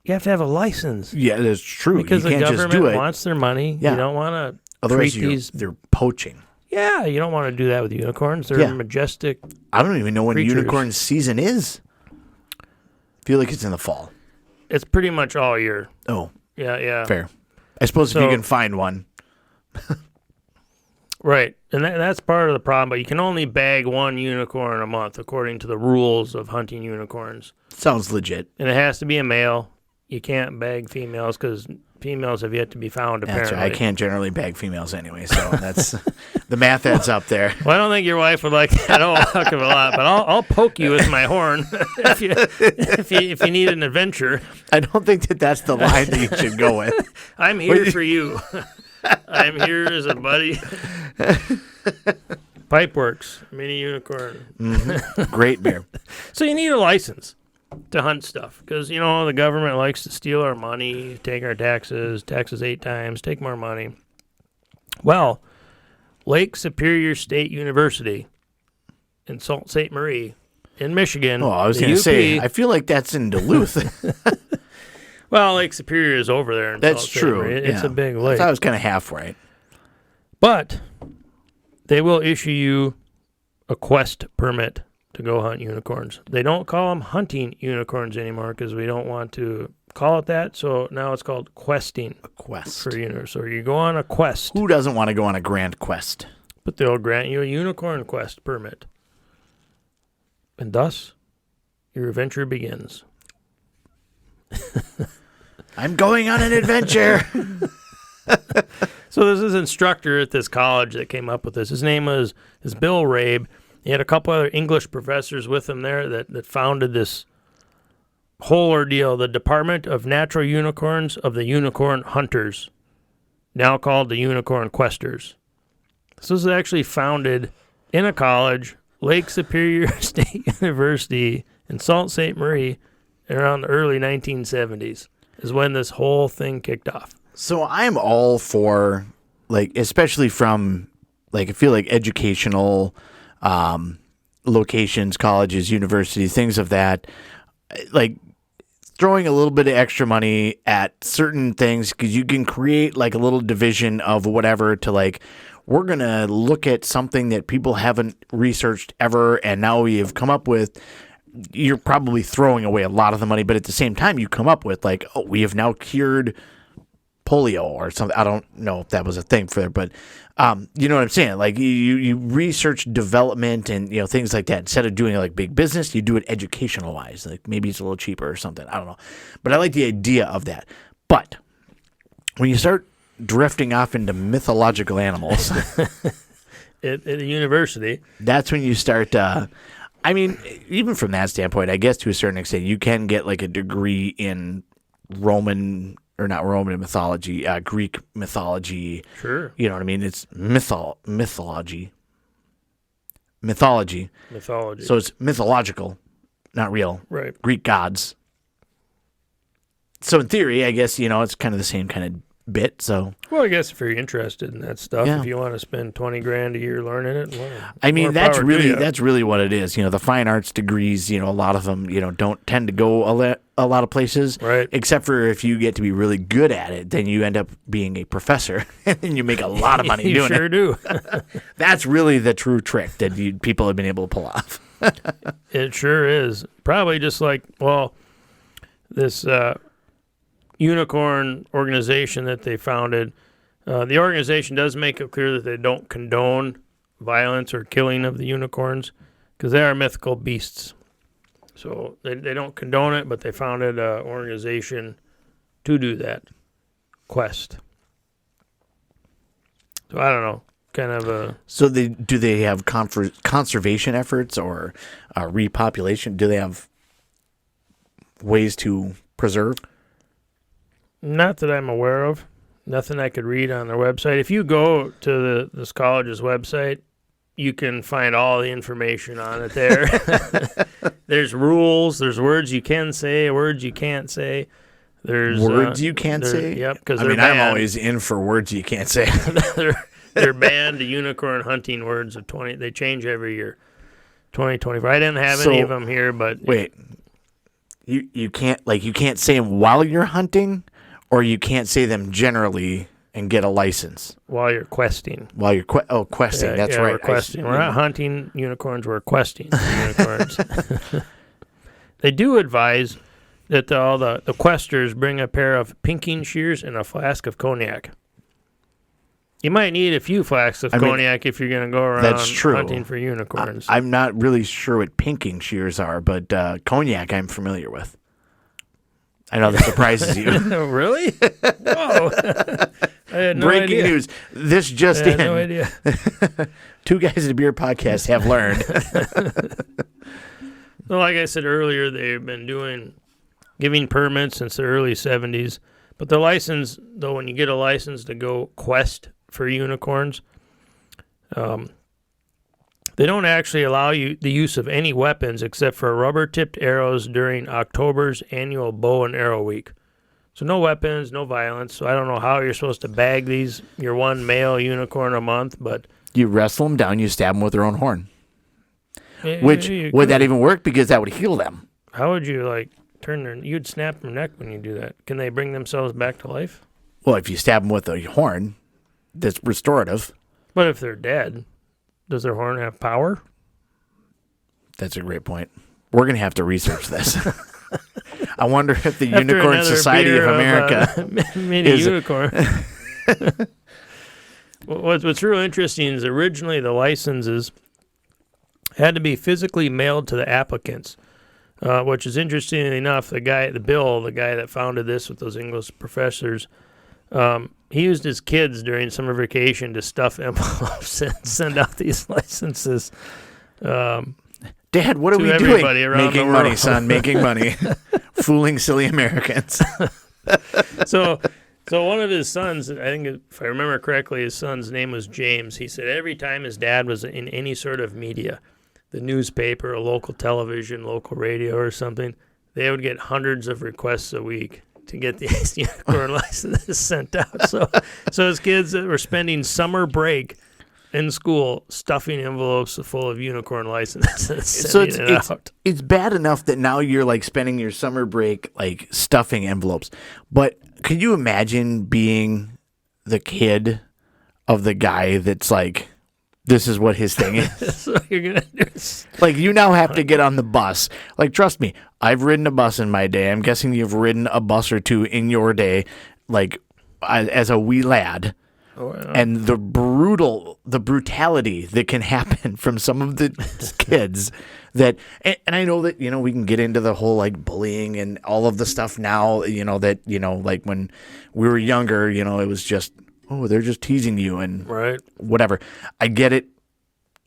You have to have a license. Yeah, that's true. Because you the can't just do government it. wants their money. Yeah. You don't want to Otherwise, treat these. they're poaching. Yeah, you don't want to do that with unicorns. They're majestic. I don't even know when creatures. unicorn season is. I feel like it's in the fall. It's pretty much all year. Oh, Yeah. fair. I suppose if you can find one. Right. And that's part of the problem, but you can only bag one unicorn a month according to the rules of hunting unicorns. Sounds legit. And it has to be a male. You can't bag females because females have yet to be found, apparently. That's right. I can't generally bag females anyway, so that's the math adds up there. Well, I don't think your wife would like that whole heck of a lot, but I'll poke you with my horn if you need an adventure. I don't think that's the line that you should go with. I'm here for you. I'm here as a buddy. Pipeworks, mini unicorn. Mm-hmm. Great beer. So you need a license to hunt stuff because, the government likes to steal our money, take our taxes 8 times, take more money. Well, Lake Superior State University in Sault Ste. Marie in Michigan. Oh, I was the going to UP say, I feel like that's in Duluth. Well, Lake Superior is over there. That's Sault Ste. true. Marie. It's yeah. a big I lake. thought I was kind of half right. But they will issue you a quest permit to go hunt unicorns. They don't call them hunting unicorns anymore because we don't want to call it that. So now it's called questing. A quest. For unicorns. So you go on a quest. Who doesn't want to go on a grand quest? But they'll grant you a unicorn quest permit. And thus, your adventure begins. I'm going on an adventure. So there's this instructor at this college that came up with this. His name is Bill Rabe. He had a couple other English professors with him there that founded this whole ordeal, the Department of Natural Unicorns of the Unicorn Hunters, now called the Unicorn Questers. This was actually founded in a college, Lake Superior State University in Sault Ste. Marie, around the early 1970s is when this whole thing kicked off. So I'm all for, especially from, I feel like educational locations, colleges, universities, things of that, throwing a little bit of extra money at certain things because you can create a little division of whatever to we're going to look at something that people haven't researched ever and now we have come up with. You're probably throwing away a lot of the money, but at the same time you come up with we have now cured polio or something. I don't know if that was a thing for there, but you know what I'm saying? You research development and things like that. Instead of doing it big business, you do it educational wise. Maybe it's a little cheaper or something. I don't know, but I like the idea of that. But when you start drifting off into mythological animals at a university, that's when you start. Even from that standpoint, I guess to a certain extent, you can get a degree in Roman. Or not Roman mythology, Greek mythology. Sure. You know what I mean? It's mythology. mythology. Mythology. So it's mythological, not real. Right. Greek gods. So in theory, I guess, it's kind of the same kind of bit. So Well, I guess if you're interested in that stuff, Yeah. if you want to spend $20,000 a year learning it, well, I mean, more that's power to really you. what it is. The fine arts degrees, a lot of them, don't tend to go a lot of places. Right. Except for if you get to be really good at it, then you end up being a professor and then you make a lot of money You doing sure it. do. That's really the true trick that people have been able to pull off. It sure is. Probably just like, this unicorn organization that they founded. The organization does make it clear that they don't condone violence or killing of the unicorns because they are mythical beasts. So they don't condone it, but they founded an organization to do that. Quest. So I don't know. Kind of a... So do they have conservation efforts or repopulation? Do they have ways to preserve? Not that I'm aware of. Nothing I could read on their website. If you go to this college's website, you can find all the information on it there. There's rules. There's words you can say, words you can't say. There's words you can't say? Yep, because I'm always in for words you can't say. they're banned unicorn hunting words of 20. They change every year. 2025. I didn't have any of them here, but wait, you can't say them while you're hunting, or you can't say them generally and get a license while you're questing. While you're questing. That's right. We're questing. We're not hunting unicorns. We're questing unicorns. They do advise that all the questers bring a pair of pinking shears and a flask of cognac. You might need a few flasks of cognac if you're going to go around hunting for unicorns. I'm not really sure what pinking shears are, but cognac I'm familiar with. I know that surprises you. Really? Whoa. I had no Breaking idea. news. This just in. I had no idea. Two Guys at a Beer podcast have learned. Well, like I said earlier, they've been giving permits since the early 70s. But the license, though, when you get a license to go quest for unicorns, they don't actually allow you the use of any weapons except for rubber-tipped arrows during October's annual Bow and Arrow Week. So no weapons, no violence. So I don't know how you're supposed to bag your one male unicorn a month, but... You wrestle them down, you stab them with their own horn. Which, would would that even work? Because that would heal them. How would you, you'd snap their neck when you do that. Can they bring themselves back to life? Well, if you stab them with a horn, that's restorative. But if they're dead, does their horn have power? That's a great point. We're going to have to research this. I wonder if the Unicorn Society of America mini unicorn. What's real interesting is originally the licenses had to be physically mailed to the applicants, which is interesting enough. The guy that founded this with those English professors, he used his kids during summer vacation to stuff envelopes and send out these licenses. Dad, what are we doing? Making money, son, making money. Fooling silly Americans. So one of his sons, I think if I remember correctly, his son's name was James. He said every time his dad was in any sort of media, the newspaper, a local television, local radio or something, they would get hundreds of requests a week to get these unicorn licenses sent out. So his kids were spending summer break in school stuffing envelopes full of unicorn licenses. So it's bad enough that now you're spending your summer break stuffing envelopes. But could you imagine being the kid of the guy that's this is what his thing is? So you're gonna do you now have to get on the bus. Trust me, I've ridden a bus in my day. I'm guessing you've ridden a bus or two in your day, as a wee lad. Oh, yeah. And the brutality that can happen from some of the kids and I know that, we can get into the whole bullying and all of the stuff now, that, when we were younger, it was just, oh, they're just teasing you and right. Whatever. I get it.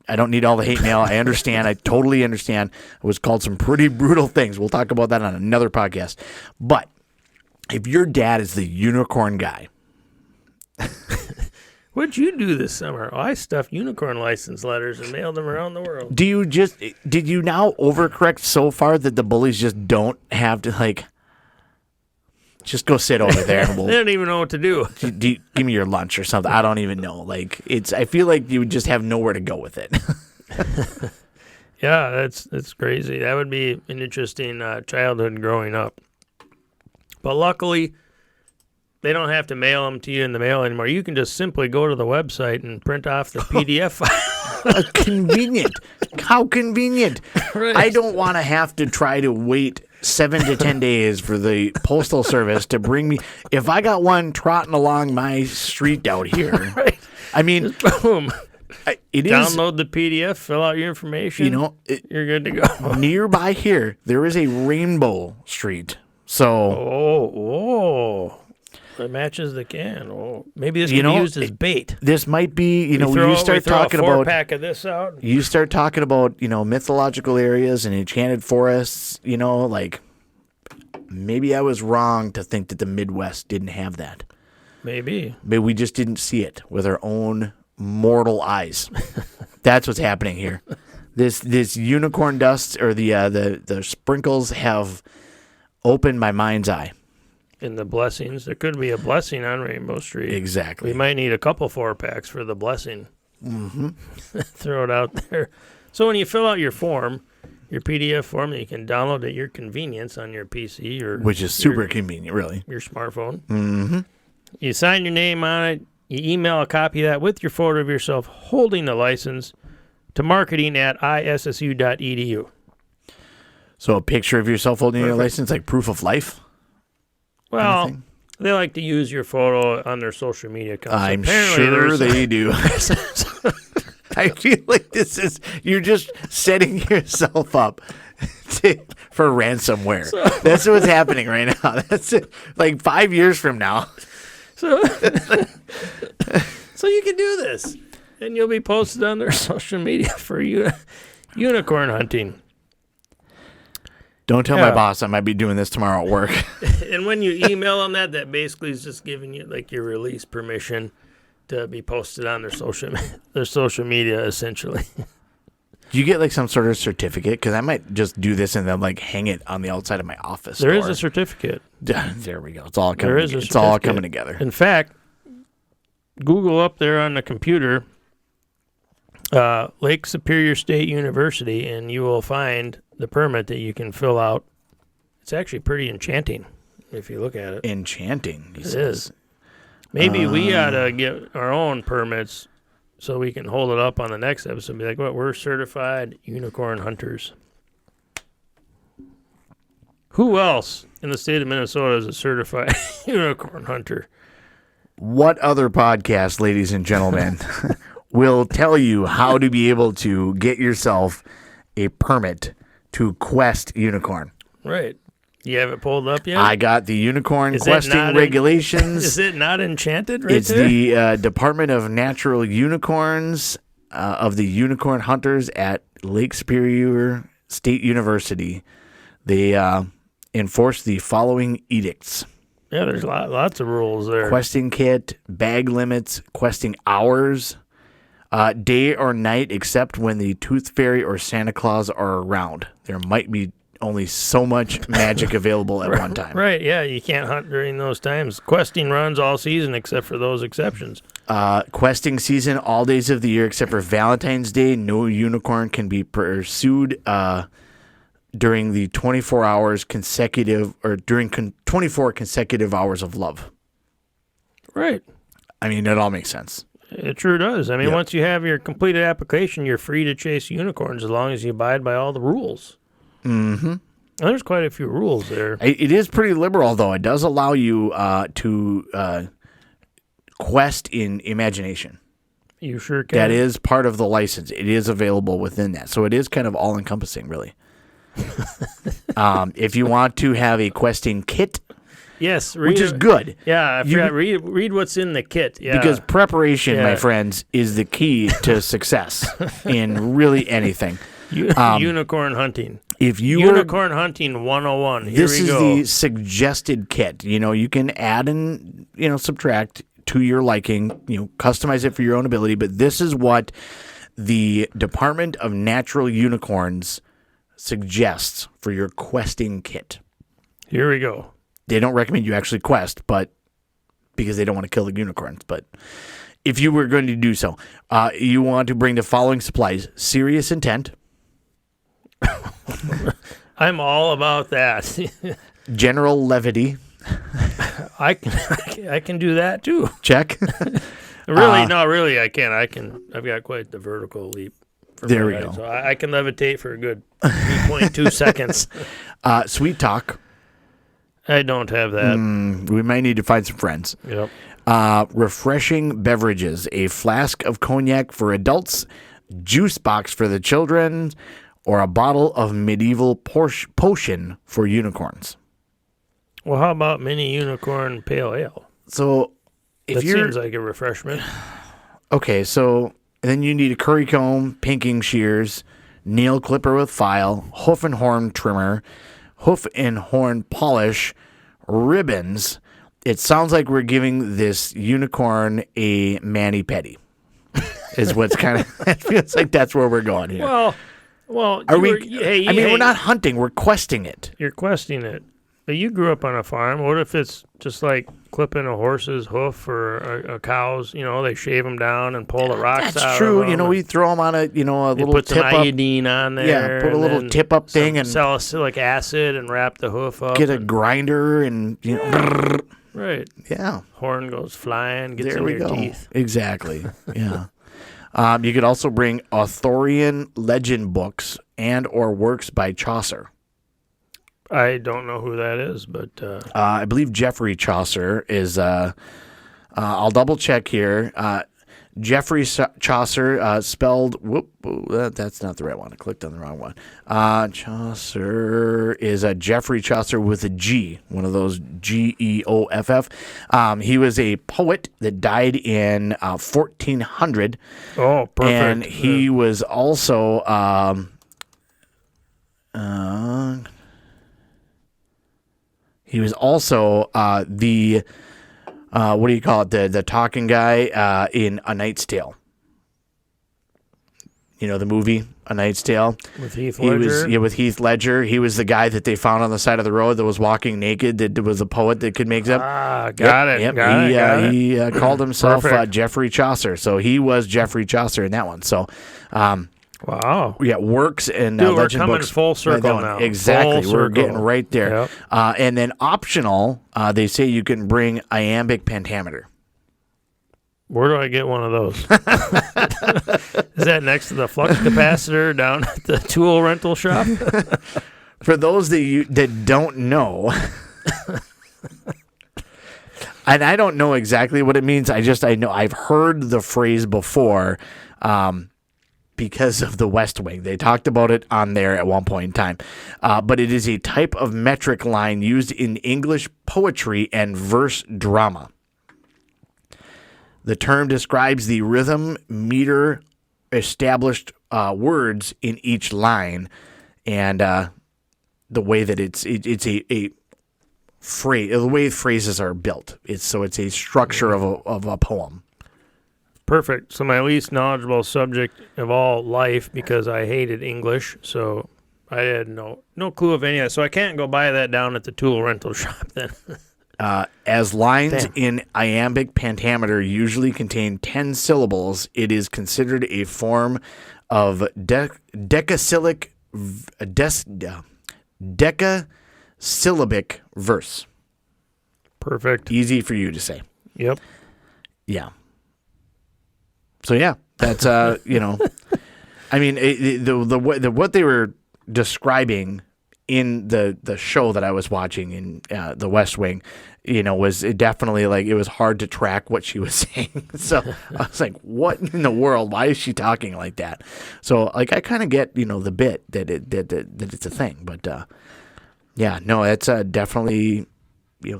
I don't need all the hate mail. I understand. I totally understand. I was called some pretty brutal things. We'll talk about that on another podcast. But if your dad is the unicorn guy, What'd you do this summer? Oh, I stuffed unicorn license letters and mailed them around the world. Did you now overcorrect so far that the bullies just don't have to, like, just go sit over there and They don't even know what to do. give me your lunch or something. I don't even know. Like, I feel like you would just have nowhere to go with it. Yeah, that's crazy. That would be an interesting childhood growing up. But luckily, they don't have to mail them to you in the mail anymore. You can just simply go to the website and print off the PDF file. Convenient. How convenient. Right. I don't want to have to try to wait 7 to 10 days for the postal service to bring me. If I got one trotting along my street out here, Right. I mean, Boom. it is Download the PDF, fill out your information. You're good to go. nearby here. There is a Rainbow Street. So, Oh. It matches the can. Oh, maybe this can be used as bait. this might be, you We start throw talking a about. pack of this out. You start talking about, mythological areas and enchanted forests, like maybe I was wrong to think that the Midwest didn't have that. Maybe. Maybe we just didn't see it with our own mortal eyes. That's what's happening here. This unicorn dust or the sprinkles have opened my mind's eye. In the blessings, there could be a blessing on Rainbow Street. Exactly. We might need a couple 4-packs for the blessing. Mm-hmm. Throw it out there. So when you fill out your form, your PDF form that you can download at your convenience on your PC or which is super convenient, really. Your smartphone. Mm-hmm. You sign your name on it. You email a copy of that with your photo of yourself holding the license to marketing@issu.edu. So a picture of yourself holding your license, like proof of life? Well, Anything? they like to use your photo on their social media accounts. I'm Apparently sure they do. I feel like you're just setting yourself up for ransomware. That's what's happening right now. That's it. Like 5 years from now. So you can do this, and you'll be posted on their social media for unicorn hunting. Don't tell my boss I might be doing this tomorrow at work. And when you email them that basically is just giving you like your release permission to be posted on their social media, essentially. Do you get like some sort of certificate? Because I might just do this and then like hang it on the outside of my office. There is a certificate. There we go. It's all coming. There is a It's all certificate. coming together. In fact, Google up there on the computer Lake Superior State University, and you will find the permit that you can fill out. It's actually pretty enchanting if you look at it. Enchanting, he It says. is. Maybe we ought to get our own permits so we can hold it up on the next episode and be like, "What? We're certified unicorn hunters." Who else in the state of Minnesota is a certified unicorn hunter? What other podcast, ladies and gentlemen, will tell you how to be able to get yourself a permit to quest unicorn? Right. You have it pulled up yet? I got the unicorn Is it questing not regulations. Is it not enchanted right It's there? the Department of Natural Unicorns of the Unicorn Hunters at Lake Superior State University. They enforce the following edicts. Yeah, there's lots of rules there. Questing kit, bag limits, questing hours, day or night except when the Tooth Fairy or Santa Claus are around. There might be only so much magic available at one time. Right, yeah, you can't hunt during those times. Questing runs all season except for those exceptions. Questing season all days of the year except for Valentine's Day. No unicorn can be pursued during the 24 hours consecutive or during 24 consecutive hours of love. Right. I mean, it all makes sense. It sure does. I mean, Yep. once you have your completed application, you're free to chase unicorns as long as you abide by all the rules. Mm-hmm. There's quite a few rules there. It is pretty liberal, though. It does allow you to quest in imagination. You sure can. That is part of the license. It is available within that. So it is kind of all-encompassing, really. If you want to have a questing kit, Yes. which is good. Yeah, I forgot. Read what's in the kit. Yeah. Because preparation, my Yeah. friends, is the key to success in really anything. Unicorn hunting. If you Unicorn hunting 101. Here this we is go. the suggested kit. You know, you can add and subtract to your liking. Customize it for your own ability. But this is what the Department of Natural Unicorns suggests for your questing kit. Here we go. They don't recommend you actually quest, but because they don't want to kill the unicorns. But if you were going to do so, you want to bring the following supplies: serious intent, I'm all about that. general levity. I can do that too. Check. Really, I can. I've got quite the vertical leap. There we go. So I can levitate for a good 3.2 seconds. Sweet talk. I don't have that. We might need to find some friends. Yep. Refreshing beverages: a flask of cognac for adults, juice box for the children, or a bottle of medieval potion for unicorns. Well, how about mini unicorn pale ale? So, if That you're seems like a refreshment. okay, so then you need a curry comb, pinking shears, nail clipper with file, hoof and horn trimmer, hoof and horn polish, ribbons. It sounds like we're giving this unicorn a mani-pedi. Is what's kind of, it feels like that's where we're going here. Well, we're not hunting, we're questing it. You're questing it. But you grew up on a farm. What if it's just like clipping a horse's hoof or a cow's? They shave them down and pull the rocks out. That's true. Of them We throw them on a little put tip some up. iodine on there. Yeah, put a little tip up thing and salicylic acid and wrap the hoof up. get a grinder and Right. yeah. Horn goes flying, gets There in we your go. teeth. Exactly. Yeah. You could also bring Arthurian legend books and or works by Chaucer. I don't know who that is, but I believe Geoffrey Chaucer is. I'll double check here. Geoffrey Chaucer, spelled. That's not the right one. I clicked on the wrong one. Chaucer is a Geoffrey Chaucer with a G, one of those Geoff. He was a poet that died in 1400. oh, perfect. And he was also. He was also the what do you call it? The talking guy in A Knight's Tale. The movie A Knight's Tale. With Heath Ledger. With Heath Ledger. He was the guy that they found on the side of the road that was walking naked. That was a poet that could make up. Got it. Got it. He called himself Perfect. Geoffrey Chaucer. So he was Geoffrey Chaucer in that one. So. Wow. Yeah, works and Dude, legend we're coming books. full circle now. Exactly. Full We're circle. getting right there. Yep. And then optional, they say you can bring iambic pentameter. Where do I get one of those? Is that next to the flux capacitor down at the tool rental shop? For those that don't know, and I don't know exactly what it means. I know I've heard the phrase before. Because of the West Wing. They talked about it on there at one point in time. But it is a type of metric line used in English poetry and verse drama. The term describes the rhythm, meter, established words in each line, and the way that it's a phrase, the way phrases are built. It's a structure of a poem. Perfect. So my least knowledgeable subject of all life, because I hated English, so I had no clue of any of that. So I can't go buy that down at the tool rental shop then. As lines in iambic pentameter usually contain 10 syllables, it is considered a form of decasyllabic verse. Perfect. Easy for you to say. Yep. Yeah. So yeah, that's I mean what they were describing in the show that I was watching in the West Wing, was definitely like it was hard to track what she was saying. So I was like, what in the world? Why is she talking like that? So like I kind of get the bit that it's a thing, but yeah, no, it's definitely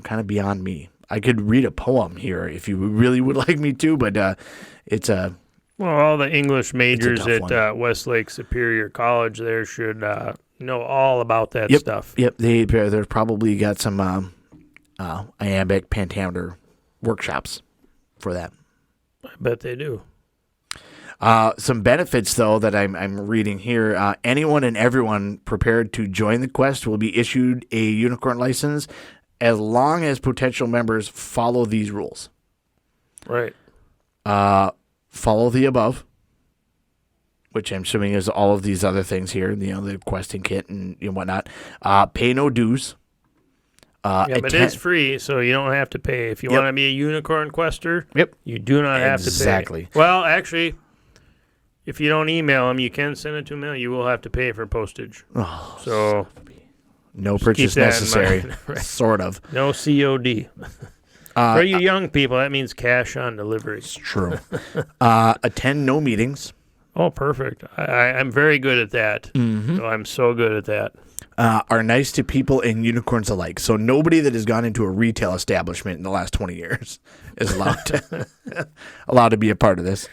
kind of beyond me. I could read a poem here if you really would like me to, but it's a... Well, all the English majors at one. Westlake Superior College there should know all about that stuff. Yep, they've probably got some iambic pentameter workshops. for that. I bet they do. Some benefits, though, that I'm reading here. Anyone and everyone prepared to join the quest will be issued a unicorn license as long as potential members follow these rules. Right. Follow the above, which I'm assuming is all of these other things here, the questing kit and whatnot. Pay no dues. But it's free, so you don't have to pay. If you want to be a unicorn quester, you do not have to pay. Exactly. Well, actually, if you don't email them, you can send it to them. You will have to pay for postage. Oh, so no purchase necessary. Right. Sort of. No COD. For you young people, that means cash on delivery. It's true. Attend no meetings. Oh, perfect. I'm very good at that. Mm-hmm. So I'm so good at that. Are nice to people and unicorns alike. So nobody that has gone into a retail establishment in the last 20 years is allowed to be a part of this.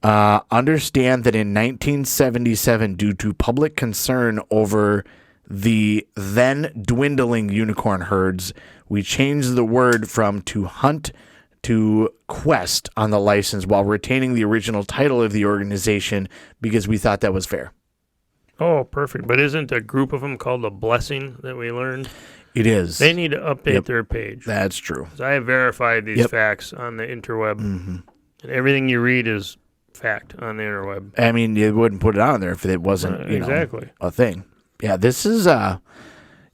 Understand that in 1977, due to public concern over the then dwindling unicorn herds, we changed the word from to hunt to quest on the license while retaining the original title of the organization because we thought that was fair. Oh, perfect. But isn't a group of them called the Blessing that we learned? It is. They need to update their page. That's true. 'Cause I have verified these facts on the interweb. Mm-hmm. And everything you read is fact on the interweb. I mean, you wouldn't put it on there if it wasn't, exactly a thing. Yeah, this is,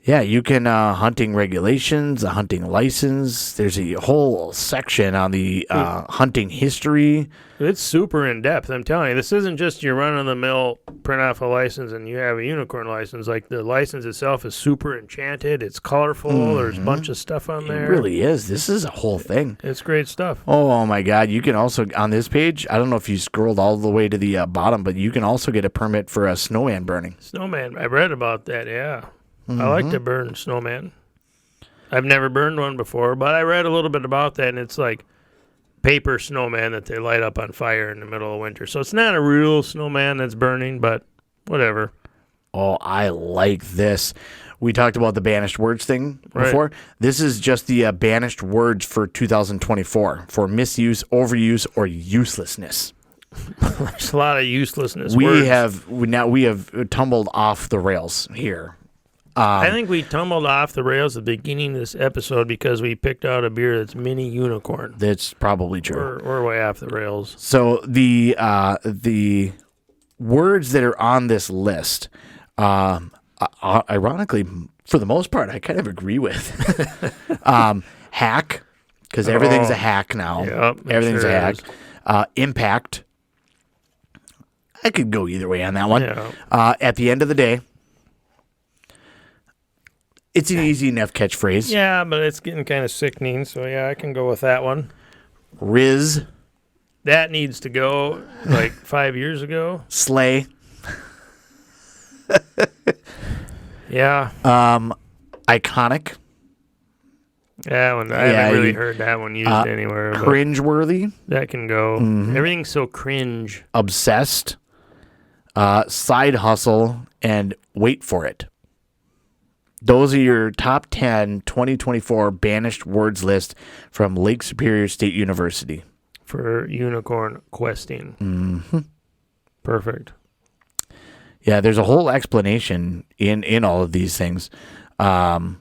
you can, hunting regulations, a hunting license. There's a whole section on the hunting history. It's super in-depth, I'm telling you. This isn't just your run-of-the-mill print off a license and you have a unicorn license. Like, the license itself is super enchanted. It's colorful. Mm-hmm. There's a bunch of stuff on there. It really is. This is a whole thing. It's great stuff. Oh, my God. You can also, on this page, I don't know if you scrolled all the way to the bottom, but you can also get a permit for a snowman burning. Snowman. I read about that, yeah. Mm-hmm. I like to burn snowman. I've never burned one before, but I read a little bit about that, and it's like paper snowman that they light up on fire in the middle of winter. So it's not a real snowman that's burning, but whatever. Oh, I like this. We talked about the banished words thing before. Right. This is just the banished words for 2024 for misuse, overuse, or uselessness. There's a lot of uselessness. We have tumbled off the rails here. I think we tumbled off the rails at the beginning of this episode because we picked out a beer that's mini unicorn. That's probably true. We're way off the rails. So the words that are on this list, ironically, for the most part, I kind of agree with. Hack, because everything's a hack now. Yep, everything's a hack. Impact. I could go either way on that one. Yeah. At the end of the day, it's an easy enough catchphrase. Yeah, but it's getting kind of sickening, so yeah, I can go with that one. Riz. That needs to go like 5 years ago. Slay. Yeah. Iconic. Yeah, I haven't really heard that one used anywhere. Cringeworthy. That can go. Mm-hmm. Everything's so cringe. Obsessed. Side hustle. And wait for it. Those are your top 10 2024 banished words list from Lake Superior State University. For unicorn questing. Mm-hmm. Perfect. Yeah, there's a whole explanation in all of these things. While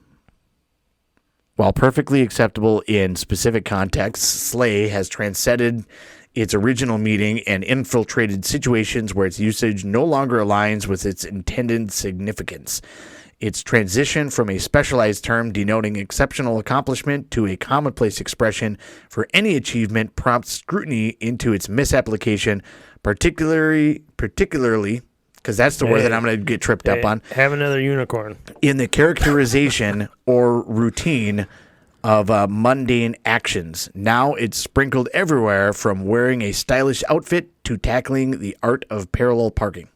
perfectly acceptable in specific contexts, slay has transcended its original meaning and infiltrated situations where its usage no longer aligns with its intended significance. Its transition from a specialized term denoting exceptional accomplishment to a commonplace expression for any achievement prompts scrutiny into its misapplication, particularly because that's the word that I'm going to get tripped up on. Have another unicorn. In the characterization or routine of mundane actions. Now it's sprinkled everywhere from wearing a stylish outfit to tackling the art of parallel parking.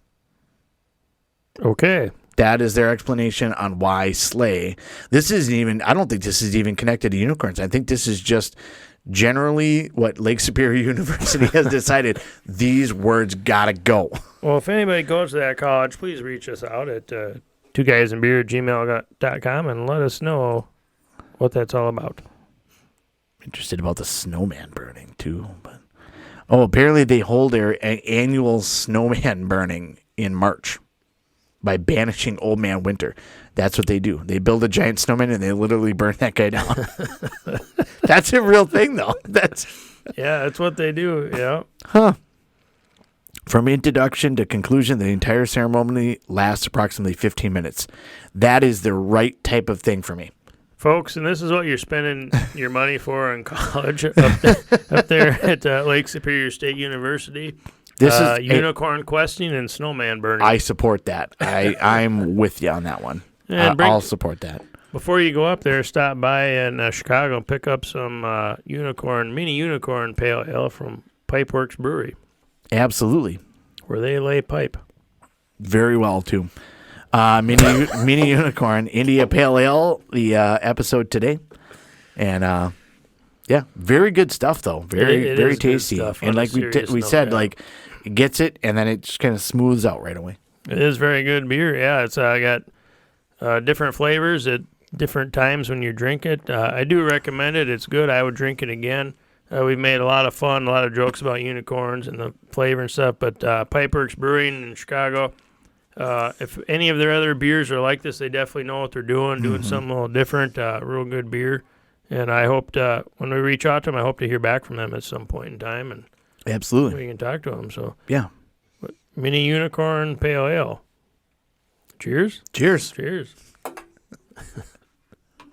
Okay. That is their explanation on why slay. This isn't even, I don't think this is even connected to unicorns. I think this is just generally what Lake Superior University has decided. These words gotta go. Well, if anybody goes to that college, please reach us out at 2guysandbeer@gmail.com and let us know what that's all about. interested about the snowman burning too. But apparently they hold their annual snowman burning in March by banishing Old Man Winter. That's what they do. They build a giant snowman and they literally burn that guy down. That's a real thing, though. That's what they do. Yeah. Huh. From introduction to conclusion, the entire ceremony lasts approximately 15 minutes. That is the right type of thing for me. Folks, and this is what you're spending your money for in college up there at Lake Superior State University. This is unicorn questing and snowman burning. I support that. I'm with you on that one. I'll support that. Before you go up there, stop by in Chicago and pick up some mini unicorn pale ale from Pipeworks Brewing. Absolutely. Where they lay pipe. Very well, too. Mini unicorn, India Pale Ale, the episode today. And, very good stuff, though. Very tasty. And like we said, like, it gets it, and then it just kind of smooths out right away. It is very good beer. Yeah, it's got different flavors at different times when you drink it. I do recommend it. It's good. I would drink it again. We've made a lot of fun, a lot of jokes about unicorns and the flavor and stuff, but Pipeworks Brewing in Chicago, if any of their other beers are like this, they definitely know what they're doing something a little different, real good beer. And I hope when we reach out to them, I hope to hear back from them at some point in time. And absolutely. We can talk to them. So yeah. Mini Unicorn Pale Ale. Cheers. Cheers. Cheers.